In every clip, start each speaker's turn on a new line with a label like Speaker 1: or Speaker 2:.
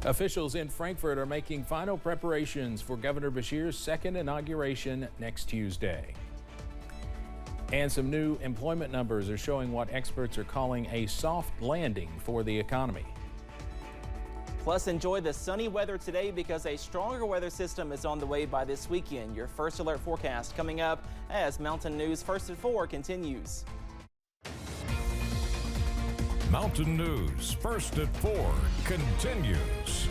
Speaker 1: Officials in Frankfort are making final preparations for Governor Beshear's second inauguration next Tuesday. And some new employment numbers are showing what experts are calling a soft landing for the economy.
Speaker 2: Plus, enjoy the sunny weather today because a stronger weather system is on the way by this weekend. Your first alert forecast coming up as Mountain News First at 4 continues.
Speaker 3: Mountain News First at 4 continues.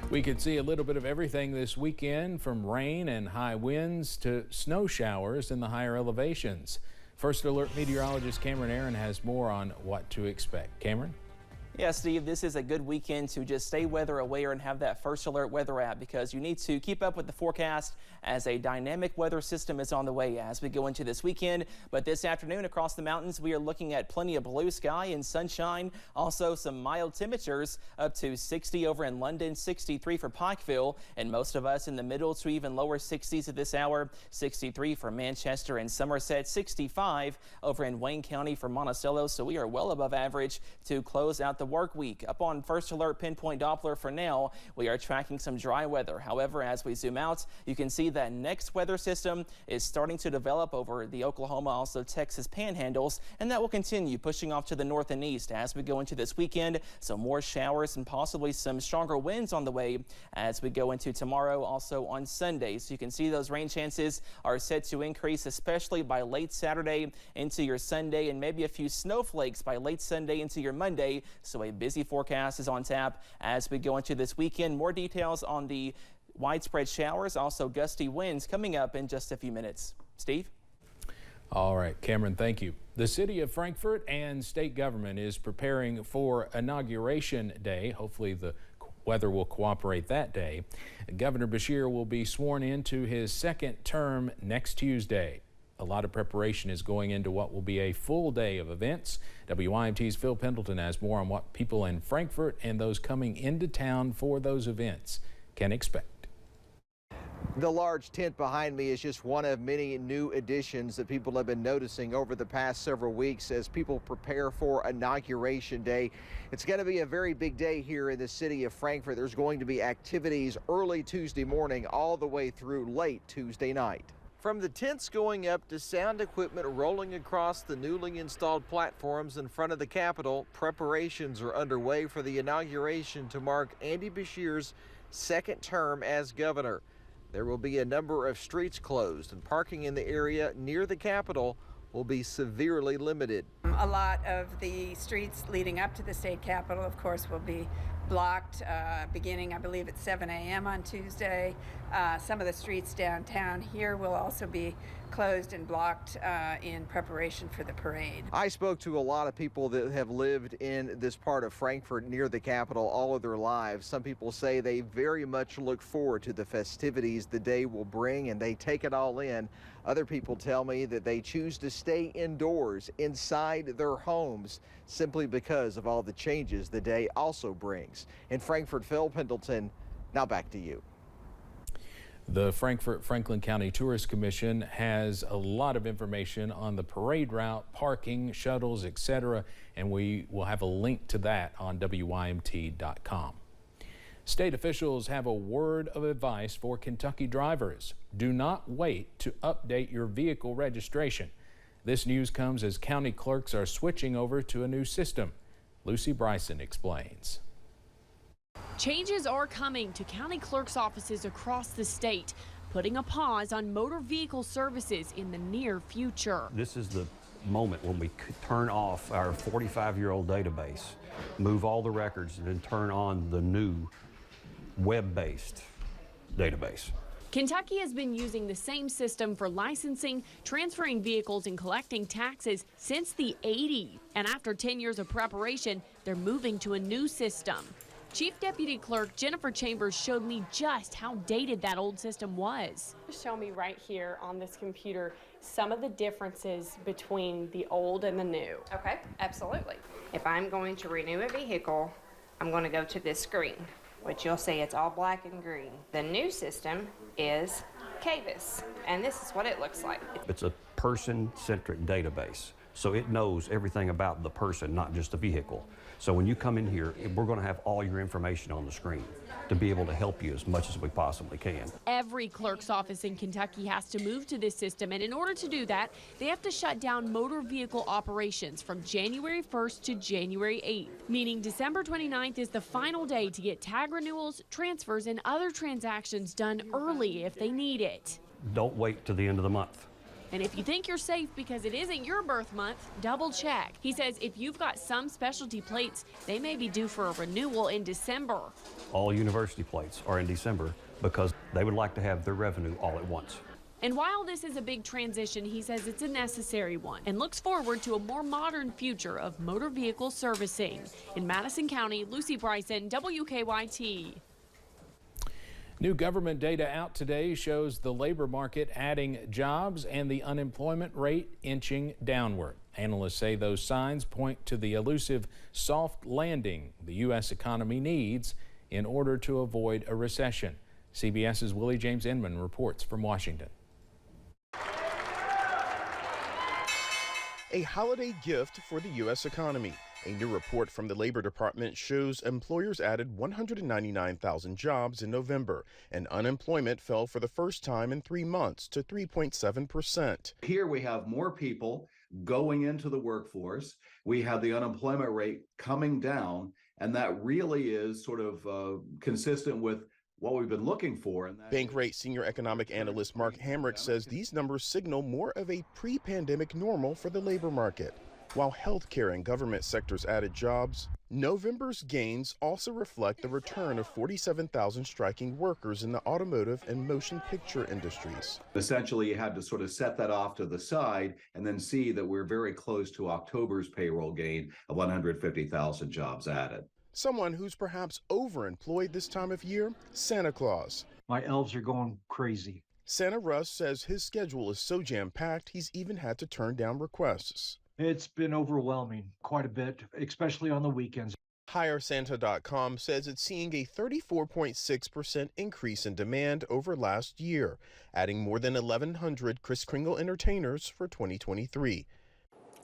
Speaker 1: We could see a little bit of everything this weekend, from rain and high winds to snow showers in the higher elevations. First Alert meteorologist Cameron Aaron has more on what to expect. Cameron?
Speaker 2: Yeah, Steve, this is a good weekend to just stay weather aware and have that First Alert weather app because you need to keep up with the forecast as a dynamic weather system is on the way as we go into this weekend. But this afternoon across the mountains, we are looking at plenty of blue sky and sunshine. Also some mild temperatures up to 60 over in London, 63 for Pikeville, and most of us in the middle to even lower 60s at this hour. 63 for Manchester and Somerset, 65 over in Wayne County for Monticello. So we are well above average to close out the work week. Up on First Alert Pinpoint Doppler for now, we are tracking some dry weather. However, as we zoom out, you can see that next weather system is starting to develop over the Oklahoma, also Texas panhandles, and that will continue pushing off to the north and east as we go into this weekend. So more showers and possibly some stronger winds on the way as we go into tomorrow, also on Sunday. So you can see those rain chances are set to increase, especially by late Saturday into your Sunday, and maybe a few snowflakes by late Sunday into your Monday. So a busy forecast is on tap as we go into this weekend. More details on the widespread showers, also gusty winds coming up in just a few minutes. Steve?
Speaker 1: All right, Cameron, thank you. The city of Frankfort and state government is preparing for Inauguration Day. Hopefully the weather will cooperate that day. Governor Beshear will be sworn into his second term next Tuesday. A lot of preparation is going into what will be a full day of events. WYMT's Phil Pendleton has more on what people in Frankfort and those coming into town for those events can expect.
Speaker 4: The large tent behind me is just one of many new additions that people have been noticing over the past several weeks as people prepare for Inauguration Day. It's going to be a very big day here in the city of Frankfort. There's going to be activities early Tuesday morning all the way through late Tuesday night. From the tents going up to sound equipment rolling across the newly installed platforms in front of the Capitol, preparations are underway for the inauguration to mark Andy Beshear's second term as governor. There will be a number of streets closed, and parking in the area near the Capitol will be severely limited.
Speaker 5: A lot of the streets leading up to the state capitol, of course, will be blocked beginning, I believe, at 7 a.m. on Tuesday. Some of the streets downtown here will also be closed and blocked in preparation for the parade. I
Speaker 4: spoke to a lot of people that have lived in this part of Frankfort near the Capitol all of their lives. Some people say they very much look forward to the festivities the day will bring, and they take it all in. Other people tell me that they choose to stay indoors inside their homes simply because of all the changes the day also brings. In Frankfort, Phil Pendleton, now back to you.
Speaker 1: The Frankfort-Franklin County Tourist Commission has a lot of information on the parade route, parking, shuttles, etc., and we will have a link to that on WYMT.com. State officials have a word of advice for Kentucky drivers. Do not wait to update your vehicle registration. This news comes as county clerks are switching over to a new system. Lucy Bryson explains.
Speaker 6: Changes are coming to county clerks' offices across the state, putting a pause on motor vehicle services in the near future.
Speaker 7: This is the moment when we could turn off our 45-year-old database, move all the records, and then turn on the new web-based database.
Speaker 6: Kentucky has been using the same system for licensing, transferring vehicles, and collecting taxes since the 80s. And after 10 years of preparation, they're moving to a new system. Chief Deputy Clerk Jennifer Chambers showed me just how dated that old system was.
Speaker 8: Show me right here on this computer some of the differences between the old and the new.
Speaker 9: Okay, absolutely. If I'm going to renew a vehicle, I'm going to go to this screen, which you'll see it's all black and green. The new system is Cavis, and this is what it looks like.
Speaker 7: It's a person-centric database. So it knows everything about the person, not just the vehicle. So when you come in here, we're going to have all your information on the screen to be able to help you as much as we possibly can.
Speaker 6: Every clerk's office in Kentucky has to move to this system, and in order to do that, they have to shut down motor vehicle operations from January 1st to January 8th, meaning December 29th is the final day to get tag renewals, transfers, and other transactions done early if they need it.
Speaker 7: Don't wait to the end of the month.
Speaker 6: And if you think you're safe because it isn't your birth month, double check. He says if you've got some specialty plates, they may be due for a renewal in December.
Speaker 7: All university plates are in December because they would like to have their revenue all at once.
Speaker 6: And while this is a big transition, he says it's a necessary one and looks forward to a more modern future of motor vehicle servicing. In Madison County, Lucy Bryson, WKYT.
Speaker 1: New government data out today shows the labor market adding jobs and the unemployment rate inching downward. Analysts say those signs point to the elusive soft landing the U.S. economy needs in order to avoid a recession. CBS's Willie James Inman reports from Washington.
Speaker 10: A holiday gift for the U.S. economy. A new report from the Labor Department shows employers added 199,000 jobs in November, and unemployment fell for the first time in 3 months to 3.7%.
Speaker 11: Here we have more people going into the workforce. We have the unemployment rate coming down, and that really is sort of consistent with what we've been looking for.
Speaker 10: Bankrate senior economic analyst Mark Hamrick says these numbers signal more of a pre-pandemic normal for the labor market. While healthcare and government sectors added jobs, November's gains also reflect the return of 47,000 striking workers in the automotive and motion picture industries.
Speaker 11: Essentially, you had to sort of set that off to the side and then see that we're very close to October's payroll gain of 150,000 jobs added.
Speaker 10: Someone who's perhaps overemployed this time of year, Santa Claus.
Speaker 12: My elves are going crazy.
Speaker 10: Santa Russ says his schedule is so jam-packed he's even had to turn down requests.
Speaker 12: It's been overwhelming quite a bit, especially on the weekends.
Speaker 10: HireSanta.com says it's seeing a 34.6% increase in demand over last year, adding more than 1,100 Kris Kringle entertainers for 2023.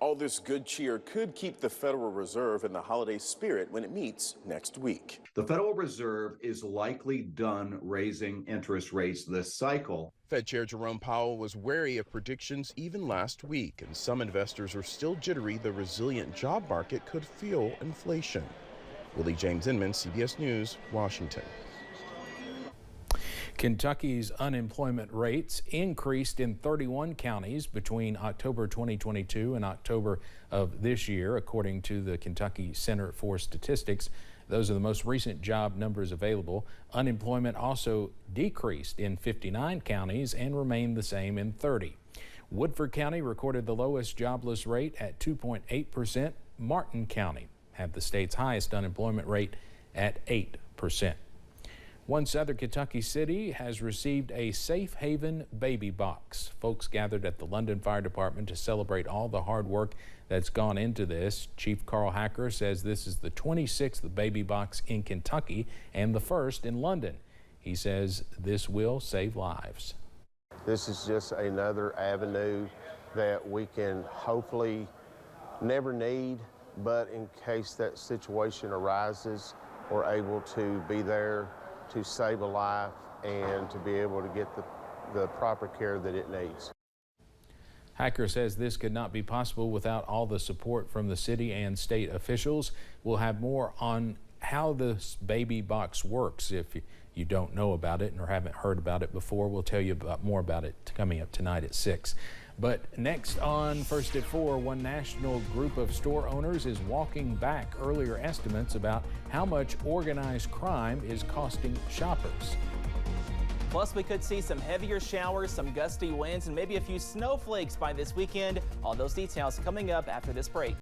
Speaker 10: All this good cheer could keep the Federal Reserve in the holiday spirit when it meets next week.
Speaker 11: The Federal Reserve is likely done raising interest rates this cycle.
Speaker 10: Fed Chair Jerome Powell was wary of predictions even last week, and some investors are still jittery the resilient job market could fuel inflation. Willie James Inman, CBS News, Washington.
Speaker 1: Kentucky's unemployment rates increased in 31 counties between October 2022 and October of this year, according to the Kentucky Center for Statistics. Those are the most recent job numbers available. Unemployment also decreased in 59 counties and remained the same in 30. Woodford County recorded the lowest jobless rate at 2.8%. Martin County had the state's highest unemployment rate at 8%. One southern Kentucky city has received a safe haven baby box. Folks gathered at the London Fire Department to celebrate all the hard work that's gone into this. Chief Carl Hacker says this is the 26th baby box in Kentucky and the first in London. He says this will save lives.
Speaker 13: This is just another avenue that we can hopefully never need, but in case that situation arises, we're able to be there to save a life and to be able to get the proper care that it needs.
Speaker 1: Hacker says this could not be possible without all the support from the city and state officials. We'll have more on how this baby box works. If you don't know about it or haven't heard about it before, we'll tell you more about it coming up tonight at 6. But next on First at 4, one national group of store owners is walking back earlier estimates about how much organized crime is costing shoppers.
Speaker 2: Plus, we could see some heavier showers, some gusty winds, and maybe a few snowflakes by this weekend. All those details coming up after this break.